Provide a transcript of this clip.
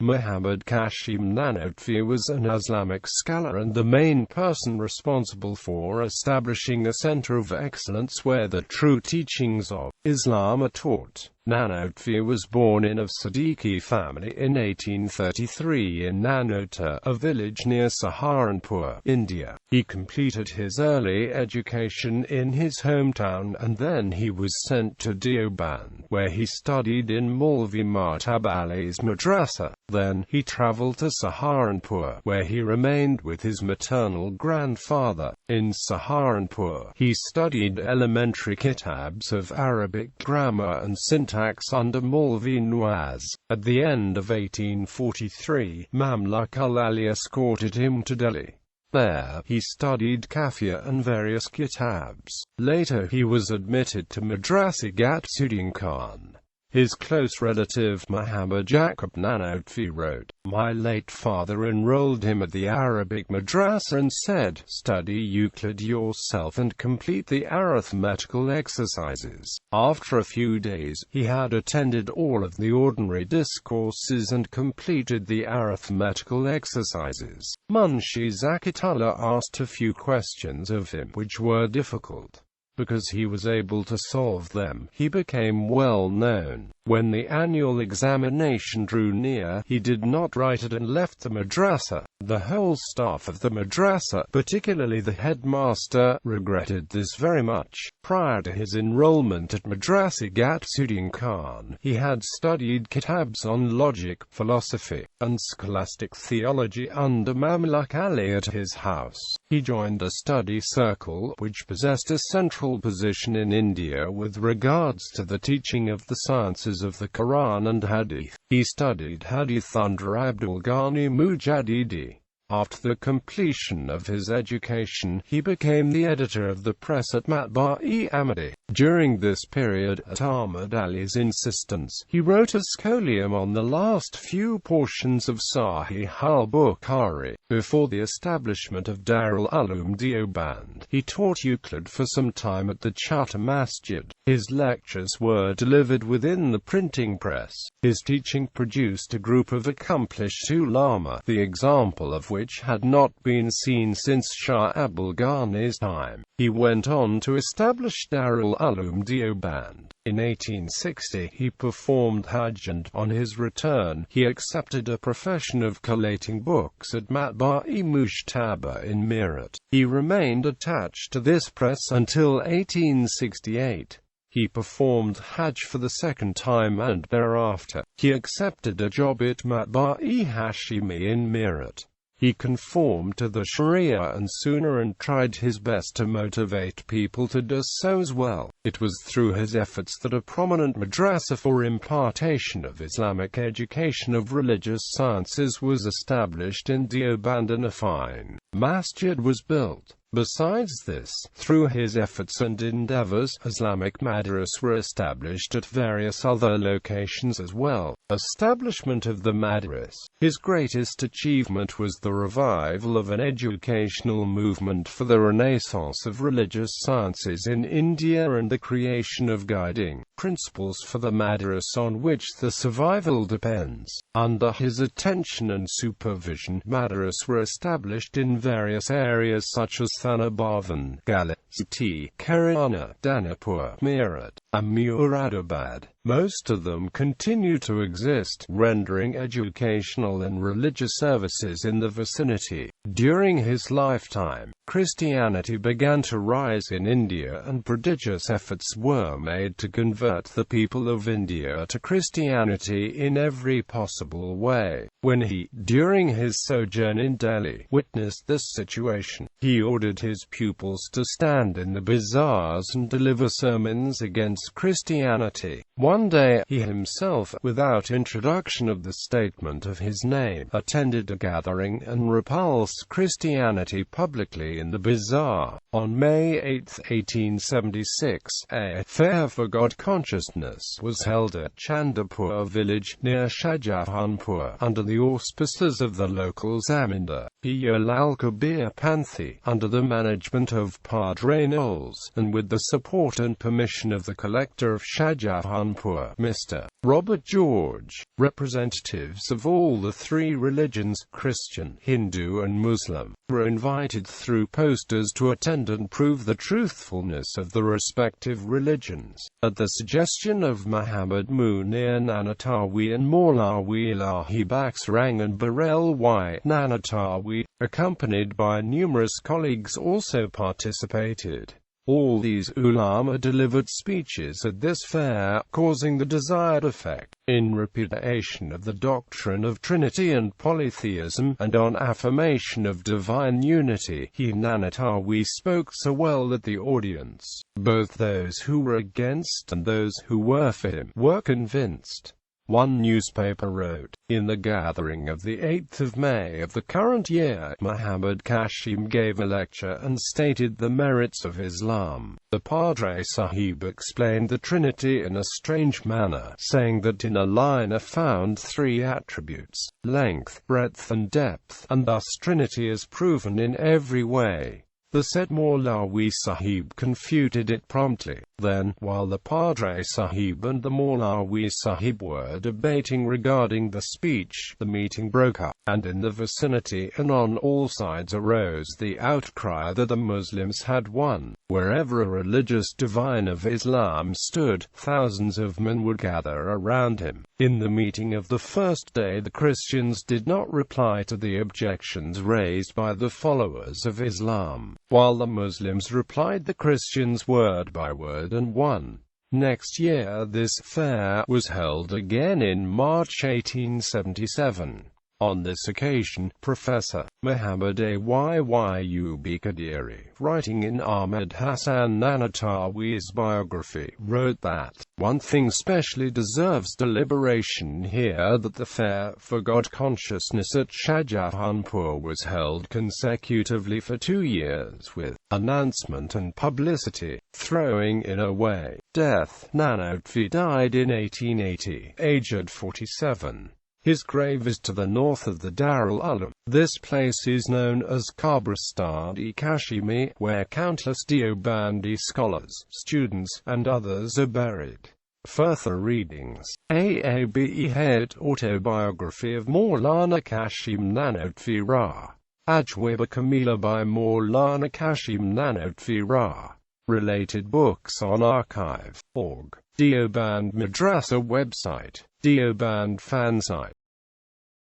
Muhammad Qasim Nanotvi was an Islamic scholar and the main person responsible for establishing a center of excellence where the true teachings of Islam are taught. Nanotvi was born in a Siddiqui family in 1833 in Nanota, a village near Saharanpur, India. He completed his early education in his hometown and then he was sent to Deoband, where he studied in Maulvi Mahtab Ali's madrassa. Then, he traveled to Saharanpur, where he remained with his maternal grandfather. In Saharanpur, he studied elementary kitabs of Arabic grammar and syntax under Maulvi Nawaz. At the end of 1843, Mamluk Ali escorted him to Delhi. There, he studied Kafia and various kitabs. Later he was admitted to madrassa.Then. His close relative Muhammad Qasim Nanotvi wrote, "My late father enrolled him at the Arabic madrassa and said, 'Study Euclid yourself and complete the arithmetical exercises.' After a few days, he had attended all of the ordinary discourses and completed the arithmetical exercises. Munshi Zakatullah asked a few questions of him which were difficult. Because he was able to solve them, he became well known. When the annual examination drew near, he did not write it and left the madrassa. The whole staff of the madrassa, particularly the headmaster, regretted this very much. Prior to his enrollment at madrassa.Then, he had studied kitabs on logic, philosophy, and scholastic theology under Mamluk Ali at his house. He joined a study circle, which possessed a central position in India with regards to the teaching of the sciences of the Quran and Hadith. He studied Hadith under Abdul Ghani Mujaddidi. After the completion of his education, he became the editor of the press at Matbar-e-Ahmadi. During this period, at Ahmad Ali's insistence, he wrote a scholium on the last few portions of Sahih al-Bukhari. Before the establishment of Darul Uloom Deoband, he taught Euclid for some time at the Charter Masjid. His lectures were delivered within the printing press. His teaching produced a group of accomplished ulama, the example of which had not been seen since Shah Abul Ghani's time. He went on to establish Darul Uloom Deoband. In 1860, he performed Hajj and, on his return, he accepted a profession of collating books at Matbar-e-Mujtaba in Meerut. He remained attached to this press until 1868. He performed Hajj for the second time and thereafter, he accepted a job at Matbar-e-Hashimi in Meerut. He conformed to the Sharia and Sunnah and tried his best to motivate people to do so as well. It was through his efforts that a prominent madrasa for impartation of Islamic education of religious sciences was established in Deoband and a fine masjid was built. Besides this, through his efforts and endeavors, Islamic madras were established at various other locations as well. Establishment of the madras. His greatest achievement was the revival of an educational movement for the renaissance of religious sciences in India and the creation of guiding principles for the madras on which the survival depends. Under his attention and supervision, madras were established in various areas such as Thanabhavan, Galati, Karyana, Danapur, Meerut, and Muradabad. Most of them continue to exist, rendering educational and religious services in the vicinity. During his lifetime, Christianity began to rise in India and prodigious efforts were made to convert the people of India to Christianity in every possible way. When he, during his sojourn in Delhi, witnessed this situation, he ordered his pupils to stand in the bazaars and deliver sermons against Christianity. One day, he himself, without introduction of the statement of his name, attended a gathering and repulsed Christianity publicly in the bazaar. On May 8, 1876, a Fair for God consciousness was held at Chandapur village, near Shahjahanpur, under the auspices of the local Zamindar, Lal Kabir Panthi, under the management of Padre Knowles, and with the support and permission of the collector of Shahjahanpur. Saharanpur, Mr. Robert George. Representatives of all the three religions, Christian, Hindu and Muslim, were invited through posters to attend and prove the truthfulness of the respective religions. At the suggestion of Muhammad Munir Nanotvi and Maulvi Baksrang and Barel Y. Nanotvi, accompanied by numerous colleagues, also participated. All these ulama delivered speeches at this fair, causing the desired effect, in repudiation of the doctrine of Trinity and polytheism, and on affirmation of divine unity. He Nanotvi spoke so well that the audience, both those who were against and those who were for him, were convinced. One newspaper wrote, in the gathering of the 8th of May of the current year, Muhammad Qasim gave a lecture and stated the merits of Islam. The Padre Sahib explained the Trinity in a strange manner, saying that in Allah are found three attributes: length, breadth and depth, and thus Trinity is proven in every way. The said Maulvi Sahib confuted it promptly. Then, while the Padre Sahib and the Maulvi Sahib were debating regarding the speech, the meeting broke up, and in the vicinity and on all sides arose the outcry that the Muslims had won. Wherever a religious divine of Islam stood, thousands of men would gather around him. In the meeting of the first day, the Christians did not reply to the objections raised by the followers of Islam, while the Muslims replied the Christians word by word and won. Next year this fair was held again in March 1877. On this occasion, Professor Muhammad Ayub Kadiri, writing in Ahmed Hassan Nanotvi's biography, wrote that, "One thing specially deserves deliberation here, that the fair for God consciousness at Shahjahanpur was held consecutively for 2 years with announcement and publicity, throwing in away death." Nanotvi died in 1880, aged 47. His grave is to the north of the Darul Uloom. This place is known as Qabristan-e-Kashimi, where countless Deobandi scholars, students, and others are buried. Further readings: Head Autobiography of Maulana Qasim Nanotvi Ra. Ajwaba Kamila by Maulana Qasim Nanotvi Ra. Related books on archive.org. Deoband Madrassa website. Deoband fan site.